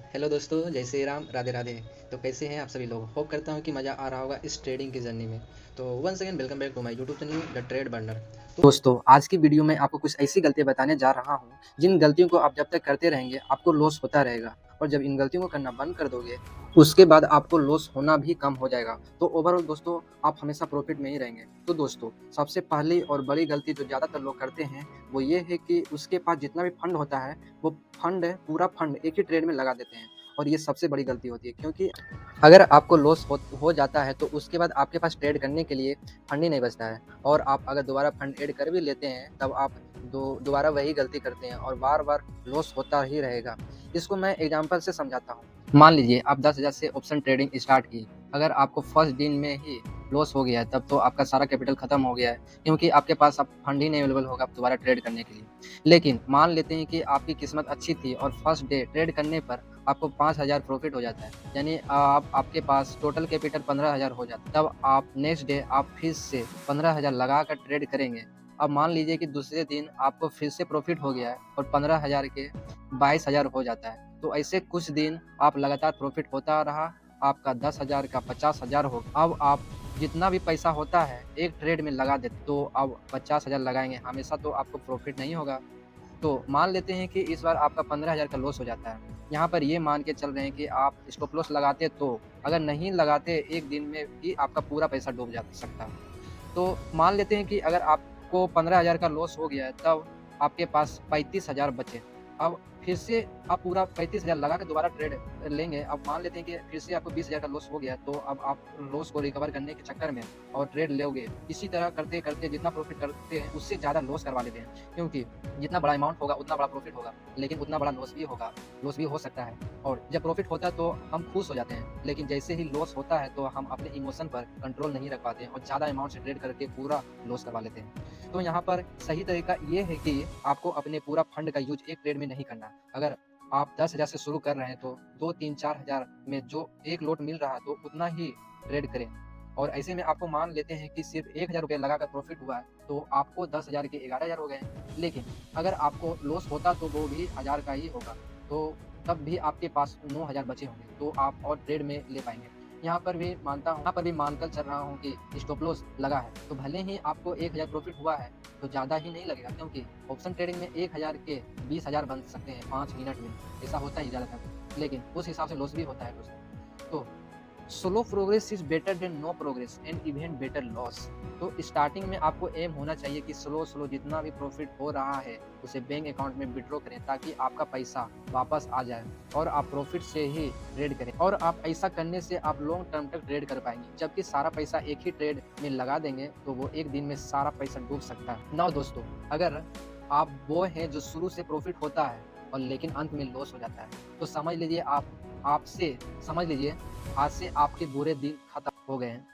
Hello दोस्तों, जय श्री राम, राधे राधे। तो कैसे हैं आप सभी लोग? होप करता हूँ कि मज़ा आ रहा होगा इस ट्रेडिंग की जर्नी में। तो once again welcome back to my YouTube channel the trade burner. दोस्तों, आज की वीडियो में आपको कुछ ऐसी गलतियां बताने जा रहा हूँ जिन गलतियों को आप जब तक करते रहेंगे आपको लॉस होता रहेगा, और जब इन गलतियों को करना बंद कर दोगे उसके बाद आपको लॉस होना भी कम हो जाएगा। तो ओवरऑल दोस्तों, आप हमेशा प्रॉफिट में ही रहेंगे। तो दोस्तों, सबसे पहली और बड़ी गलती जो ज़्यादातर लोग करते हैं वो ये है कि उसके पास जितना भी फंड होता है वो पूरा फंड एक ही ट्रेड में लगा देते हैं, और ये सबसे बड़ी गलती होती है। क्योंकि अगर आपको लॉस हो जाता है तो उसके बाद आपके पास ट्रेड करने के लिए फंड ही नहीं बचता है, और आप अगर दोबारा फंड ऐड कर भी लेते हैं तब आप दोबारा वही गलती करते हैं और बार बार लॉस होता ही रहेगा। इसको मैं एग्जांपल से समझाता हूँ। मान लीजिए आप 10,000 से ऑप्शन ट्रेडिंग स्टार्ट की। अगर आपको फर्स्ट दिन में ही लॉस हो गया है तब तो आपका सारा कैपिटल खत्म हो गया है, क्योंकि आपके पास अब फंड ही नहीं अवेलेबल होगा दोबारा ट्रेड करने के लिए। लेकिन मान लेते हैं कि आपकी किस्मत अच्छी थी और फर्स्ट डे ट्रेड करने पर आपको 5,000 प्रॉफिट हो जाता है, यानी आपके पास टोटल कैपिटल 15,000 हो जाता है। तब आप नेक्स्ट डे आप फिर से 15,000 लगा कर ट्रेड करेंगे। अब मान लीजिए कि दूसरे दिन आपको फिर से प्रॉफिट हो गया है और 15,000 के 22,000 हो जाता है। तो ऐसे कुछ दिन आप लगातार प्रॉफिट होता रहा, आपका 10,000 का 50,000 हो। अब आप जितना भी पैसा होता है एक ट्रेड में लगा देते, तो अब 50,000 लगाएंगे, हमेशा तो आपको प्रॉफिट नहीं होगा। तो मान लेते हैं कि इस बार आपका 15,000 का लॉस हो जाता है। यहाँ पर ये मान के चल रहे हैं कि आप स्टॉप लॉस लगाते, तो अगर नहीं लगाते एक दिन में भी आपका पूरा पैसा डूब जा सकता है। तो मान लेते हैं कि अगर आपको 15,000 का लॉस हो गया है तब आपके पास 35,000 बचे। अब फिर से आप पूरा 35,000 लगा के दोबारा ट्रेड लेंगे। अब मान लेते हैं कि फिर से आपको 20,000 का लॉस हो गया, तो अब आप लॉस को रिकवर करने के चक्कर में और ट्रेड लोगे। इसी तरह करते करते जितना प्रॉफिट करते हैं उससे ज़्यादा लॉस करवा लेते हैं, क्योंकि जितना बड़ा अमाउंट होगा उतना बड़ा प्रॉफिट होगा, लेकिन उतना बड़ा लॉस भी होगा, लॉस भी हो सकता है। और जब प्रॉफिट होता है तो हम खुश हो जाते हैं, लेकिन जैसे ही लॉस होता है तो हम अपने इमोशन पर कंट्रोल नहीं रख पाते हैं और ज़्यादा अमाउंट से ट्रेड करके पूरा लॉस करवा लेते हैं। तो यहाँ पर सही तरीका ये है कि आपको अपने पूरा फंड का यूज एक ट्रेड में नहीं करना। अगर आप 10,000 से शुरू कर रहे हैं तो 2, 3, 4,000 में जो एक लॉट मिल रहा है तो उतना ही ट्रेड करें। और ऐसे में आपको मान लेते हैं कि सिर्फ 1,000 रुपये लगाकर प्रॉफिट हुआ है, तो आपको 10,000 के 11,000 हो गए। लेकिन अगर आपको लॉस होता तो वो भी 1,000 का ही होगा, तो तब भी आपके पास 9,000 बचे होंगे, तो आप और ट्रेड में ले पाएंगे। यहाँ पर भी मानकर चल रहा हूँ कि स्टॉप लॉस लगा है, तो भले ही आपको 1,000 प्रॉफिट हुआ है तो ज़्यादा ही नहीं लगेगा, क्योंकि ऑप्शन ट्रेडिंग में 1,000 के 20,000 बन सकते हैं 5 मिनट में, ऐसा होता ही ज़्यादातर। लेकिन उस हिसाब से लॉस भी होता है दोस्तों। तो slow progress is better than no progress and even better loss. तो स्टार्टिंग में आपको एम होना चाहिए कि स्लो जितना भी प्रॉफिट हो रहा है उसे बैंक अकाउंट में विड्रॉ करें, ताकि आपका पैसा वापस आ जाए और आप प्रॉफिट से ही ट्रेड करें। और आप ऐसा करने से आप लॉन्ग टर्म तक ट्रेड कर पाएंगे, जबकि सारा पैसा एक ही ट्रेड में लगा देंगे तो वो एक दिन में सारा पैसा डूब सकता है ना दोस्तों। अगर आप वो हैं जो शुरू से प्रॉफिट होता है और लेकिन अंत में लॉस हो जाता है, तो समझ लीजिए आज से आपके बुरे दिन खत्म हो गए हैं।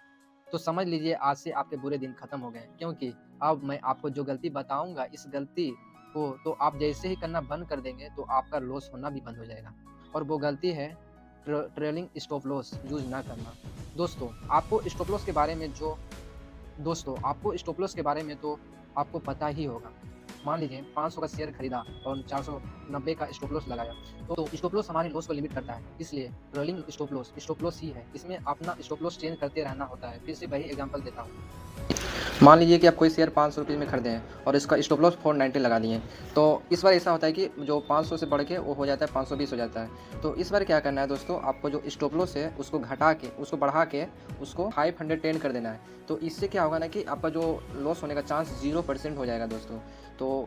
तो समझ लीजिए आज से आपके बुरे दिन खत्म हो गए हैं, क्योंकि अब मैं आपको जो गलती बताऊंगा इस गलती को तो आप जैसे ही करना बंद कर देंगे तो आपका लॉस होना भी बंद हो जाएगा। और वो गलती है ट्रेलिंग स्टॉप लॉस यूज ना करना। दोस्तों, आपको स्टॉप लॉस के बारे में तो आपको पता ही होगा। मान लीजिए 500 का शेयर खरीदा और 490 का स्टॉप लॉस लगाया, तो स्टॉप लॉस हमारे लॉस को लिमिट करता है, इसलिए ट्रेलिंग स्टॉप लॉस ही है। इसमें अपना स्टॉप लॉस चेंज करते रहना होता है। फिर से वही एग्जांपल देता हूँ। मान लीजिए कि आप कोई शेयर 500 रुपये में खरीदे हैं और इसका स्टॉप लॉस 490 लगा दिए, तो इस बार ऐसा होता है कि जो 500 से बढ़ के वो हो जाता है 520 हो जाता है। तो इस बार क्या करना है दोस्तों, आपको जो स्टॉप लॉस है उसको बढ़ा के उसको 510 कर देना है। तो इससे क्या होगा ना कि आपका जो लॉस होने का चांस 0% हो जाएगा दोस्तों। तो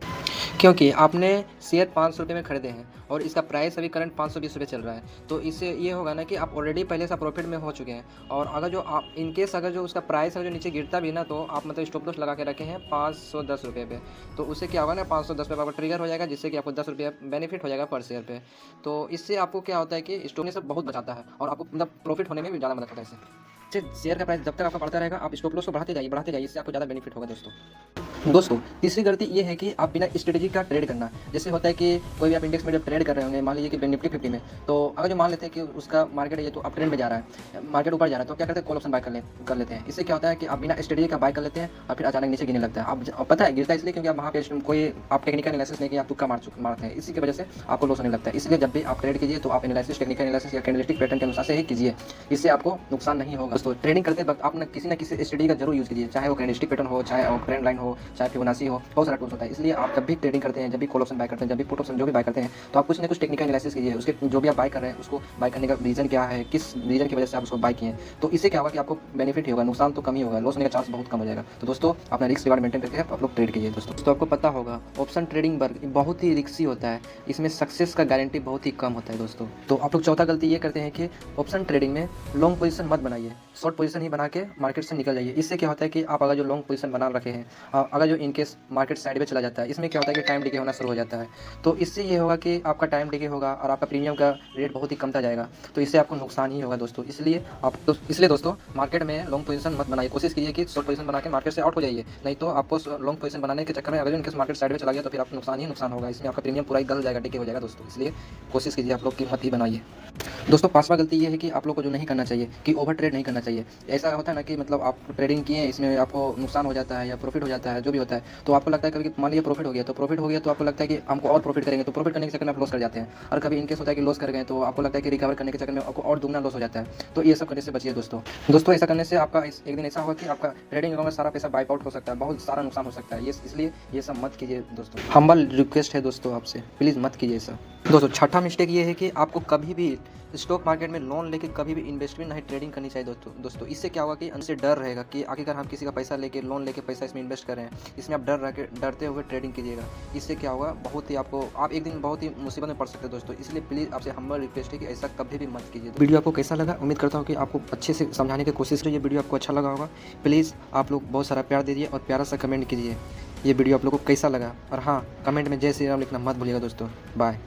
क्योंकि आपने शेयर 500 रुपये में खरीदे हैं और इसका प्राइस अभी करंट 520 रुपये चल रहा है, तो इससे ये होगा ना कि आप ऑलरेडी पहले से प्रॉफिट में हो चुके हैं। और अगर जो आप इनकेस अगर जो उसका प्राइस अगर जो नीचे गिरता भी ना, तो आप मतलब स्टॉप लॉस लगा के रखे हैं 510 रुपये पे, तो उससे क्या होगा ना 510 पे आपका ट्रिगर हो जाएगा, जिससे कि आपको 10 रुपये बेनिफिट हो जाएगा पर शेयर पे। तो इससे आपको क्या होता है कि स्टॉक से बहुत बचाता है और आपको मतलब प्रॉफिट होने में भी ज़्यादा मदद होता है इससे। शेयर का प्राइस जब तक आपका बढ़ता रहेगा आप स्टॉप लॉस को बढ़ाते जाइए, इससे आपको ज़्यादा बेनिफिट होगा दोस्तों। तीसरी गलती ये है कि आप बिना स्ट्रेटेजी का ट्रेड करना। जैसे होता है कि कोई भी आप इंडेक्स में जब ट्रेड ट्रेड कर रहे होंगे, मान लीजिए कि बैंक निफ्टी 50 में, तो अगर जो मान लेते हैं कि उसका मार्केट ये तो अप ट्रेंड में जा रहा है, मार्केट ऊपर जा रहा है, तो क्या करते हैं, कॉल ऑप्शन बाय कर लेते हैं। इससे क्या होता है कि आप बिना स्ट्रेटजी का बाय कर लेते हैं और फिर अचानक नीचे गिरने लगता है। आप पता है गिरता है इसलिए क्योंकि आप वहाँ पे कोई आप टेक्निकल एनालिसिस नहीं किया, आप तुक्का मारते हैं, इसी की वजह से आपको लॉस होने लगता है। इसलिए जब भी आप ट्रेड कीजिए तो आप एनालिसिस, टेक्निकल एनालिसिस या कैंडलस्टिक पैटर्न के अनुसार से ही कीजिए, इससे आपको नुकसान नहीं होगा। दोस्तों ट्रेडिंग करते वक्त आप किसी न किसी स्ट्रेटजी का जरूर यूज कीजिए, चाहे वो कैंडलस्टिक पैटर्न हो, चाहे ट्रेंड लाइन हो, चाहे फिबोनाची हो, बहुत सारा टूल्स होता है। इसलिए आप जब भी ट्रेडिंग करते हैं, जब भी कॉल ऑप्शन बाय करते हैं, जब भी पुट ऑप्शन जो भी बाय करते हैं, तो आप कुछ न कुछ टेक्निकल एनालिसिस कीजिए, उसके जो भी आप बाय कर रहे हैं उसको बाय करने का रीजन क्या है, किस रीजन की वजह से आप उसको बाय किए। तो इससे क्या होगा कि आपको बेनिफिट ही होगा, नुकसान तो कम ही होगा, लॉस होने का चांस बहुत कम हो जाएगा। तो दोस्तों अपना रिस्क रिवार्ड मेंटेन करके आप लोग ट्रेड कीजिए। दोस्तों आपको पता होगा ऑप्शन ट्रेडिंग बहुत ही रिस्की होता है, इसमें सक्सेस का गारंटी बहुत ही कम होता है दोस्तों। तो आप लोग चौथा गलती ये करते हैं कि ऑप्शन ट्रेडिंग में लॉन्ग पोजीशन मत बनाइए, शॉर्ट पोजीशन ही बना के मार्केट से निकल जाइए। इससे क्या होता है कि आप अगर जो लॉन्ग पोजीशन बना रखे हैं, अगर जो इनकेस मार्केट साइड में चला जाता है, इसमें क्या होता है कि टाइम डिके होना शुरू हो जाता है। तो इससे ये होगा कि आपका टाइम डिके होगा और आपका प्रीमियम का रेट बहुत ही कमता जाएगा, तो इससे आपको नुकसान ही होगा दोस्तों। इसलिए दोस्तों मार्केट में लॉन्ग पोजीशन मत बनाइए, कोशिश कीजिए कि शॉर्ट पोजीशन बना के मार्केट से आउट हो जाइए, नहीं तो आपको लॉन्ग पोजीशन बनाने के चक्कर में अगर इनकेस मार्केट साइड में चला गया तो फिर आपको नुकसान ही नुकसान होगा, इसमें आपका प्रीमियम पूरा ही गल जाएगा, डिके हो जाएगा दोस्तों। इसलिए कोशिश कीजिए आप लोग की मत ही बनाइए। दोस्तों पांचवा गलती ये है कि आप लोग को जो नहीं करना चाहिए कि ओवर ट्रेड नहीं करना चाहिए। ऐसा होता है ना कि मतलब आप ट्रेडिंग किए, इसमें आपको नुकसान हो जाता है या प्रॉफिट हो जाता है, जो भी होता है, तो आपको लगता है कभी मान लीजिए प्रॉफिट हो गया तो आपको लगता है कि हमको और प्रॉफिट करेंगे, तो प्रॉफिट करने के चक्कर में आप लॉस कर जाते हैं। और कभी इनकेस होता है कि लॉस कर गए तो आपको लगता है कि रिकवर करने के चक्कर में आपको और दुगना लॉस हो जाता है। तो ये सब करने से बचिए दोस्तों ऐसा करने से आपका एक दिन ऐसा होगा कि आपका ट्रेडिंग अकाउंट में सारा पैसा वाइप आउट हो सकता है, बहुत सारा नुकसान हो सकता है। इसलिए ये सब मत कीजिए दोस्तों, हम्बल रिक्वेस्ट है दोस्तों आपसे, प्लीज़ मत कीजिए ऐसा। दोस्तों छठा मिस्टेक ये है कि आपको कभी भी स्टॉक मार्केट में लोन लेके कभी भी इन्वेस्टमेंट नहीं ट्रेडिंग करनी चाहिए दोस्तों। इससे क्या होगा कि अंदर से डर रहेगा कि आखिरकार हम किसी का पैसा लेके लोन लेके पैसा इसमें इन्वेस्ट कर रहे हैं, इसमें आप डरते हुए ट्रेडिंग कीजिएगा। इससे क्या होगा, बहुत ही आप एक दिन बहुत ही मुसीबत में पड़ सकते हैं दोस्तों। इसलिए प्लीज़ आपसे हम्बल रिक्वेस्ट है कि ऐसा कभी भी मत कीजिए। वीडियो आपको कैसा लगा, उम्मीद करता हूँ कि आपको अच्छे से समझाने की कोशिश कीजिए, वीडियो आपको अच्छा लगा होगा। प्लीज़ आप लोग बहुत सारा प्यार दीजिए और प्यारा सा कमेंट कीजिए ये वीडियो आप लोगों को कैसा लगा। और हाँ, कमेंट में जय श्री राम लिखना मत भूलिएगा दोस्तों। बाय।